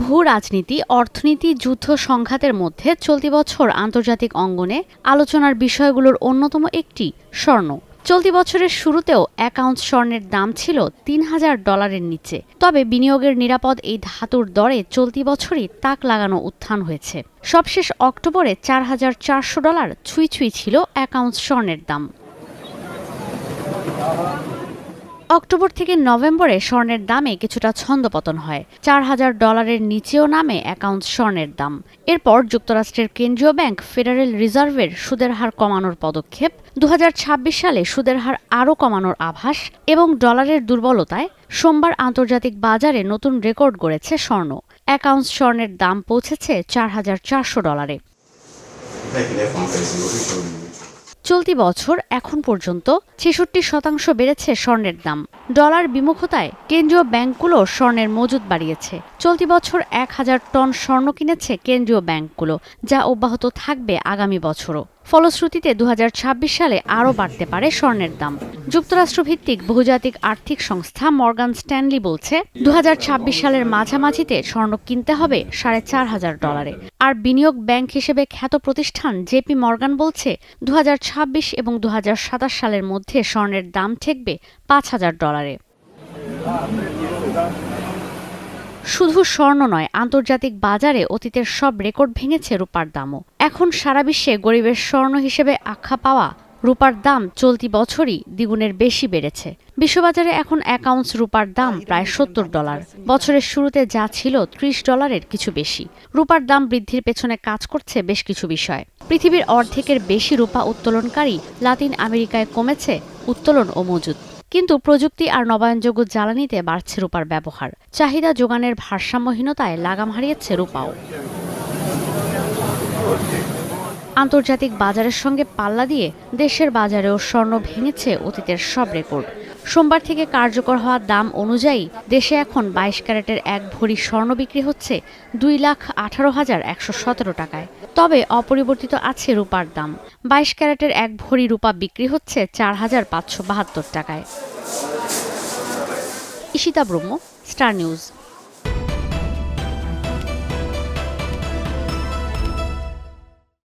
ভূ রাজনীতি, অর্থনীতি, যুদ্ধ সংঘাতের মধ্যে চলতি বছর আন্তর্জাতিক অঙ্গনে আলোচনার বিষয়গুলোর অন্যতম একটি স্বর্ণ। চলতি বছরের শুরুতেও 1 আউন্স স্বর্ণের দাম ছিল $3000 নিচে। তবে বিনিয়োগের নিরাপদ এই ধাতুর দরে চলতি বছরই তাক লাগানো উত্থান হয়েছে। সবশেষ অক্টোবরে $4400 ছুঁই ছুঁই ছিল 1 আউন্স স্বর্ণের দাম। অক্টোবর থেকে নভেম্বরে স্বর্ণের দামে কিছুটা ছন্দপতন হয়। $4000 নিচেও নামে 1 আউন্স স্বর্ণের দাম। এরপর যুক্তরাষ্ট্রের কেন্দ্রীয় ব্যাংক ফেডারেল রিজার্ভের সুদের হার কমানোর পদক্ষেপ, 2026 সালে সুদের হার আরও কমানোর আভাস এবং ডলারের দুর্বলতায় সোমবার আন্তর্জাতিক বাজারে নতুন রেকর্ড গড়েছে স্বর্ণ। 1 আউন্স স্বর্ণের দাম পৌঁছেছে $4400। চলতি বছর এখন পর্যন্ত 66% বেড়েছে স্বর্ণের দাম। ডলার বিমুখতায় কেন্দ্রীয় ব্যাংকগুলো স্বর্ণের মজুদ বাড়িয়েছে। চলতি বছর 1000 টন স্বর্ণ কিনেছে কেন্দ্রীয় ব্যাংকগুলো, যা অব্যাহত থাকবে আগামী বছরও। ফলশ্রুতিতে 2026 সালে আরও বাড়তে পারে স্বর্ণের দাম। যুক্তরাষ্ট্রভিত্তিক বহুজাতিক আর্থিক সংস্থা মর্গান স্ট্যানলি বলছে, 2026 সালের মাঝামাঝিতে স্বর্ণ কিনতে হবে $4500। আর বিনিয়োগ ব্যাংক হিসেবে খ্যাত প্রতিষ্ঠান জেপি মর্গান বলছে, 2026 এবং 2027 সালের মধ্যে স্বর্ণের দাম ঠেকবে $5000। শুধু স্বর্ণ নয়, আন্তর্জাতিক বাজারে অতীতের সব রেকর্ড ভেঙেছে রূপার দামও। এখন সারা বিশ্বে গরিবের স্বর্ণ হিসেবে আখ্যা পাওয়া রূপার দাম চলতি বছরই দ্বিগুণের বেশি বেড়েছে। বিশ্ববাজারে এখন 1 আউন্স রূপার দাম প্রায় $70। বছরের শুরুতে যা ছিল $30 কিছু বেশি। রূপার দাম বৃদ্ধির পেছনে কাজ করছে বেশ কিছু বিষয়। পৃথিবীর অর্ধেকের বেশি রূপা উত্তোলনকারী লাতিন আমেরিকায় কমেছে উত্তোলন ও মজুত। কিন্তু প্রযুক্তি আর নবায়নযোগ্য জ্বালানিতে বাড়ছে রূপার ব্যবহার। চাহিদা যোগানের ভারসাম্যহীনতায় লাগাম হারিয়েছে রূপাও। আন্তর্জাতিক বাজারের সঙ্গে পাল্লা দিয়ে দেশের বাজারেও স্বর্ণ ভেঙেছে অতীতের সব রেকর্ড। সোমবার থেকে কার্যকর হওয়া দাম অনুযায়ী দেশে এখন 22 ক্যারেটের 1 ভরি স্বর্ণ বিক্রি হচ্ছে 2,18,117 টাকায়। তবে অপরিবর্তিত আছে রূপার দাম। 22 ক্যারেটের 1 ভরি রূপা বিক্রি হচ্ছে 4,572 টাকায়। ঈশিতা ব্রহ্ম, স্টার নিউজ।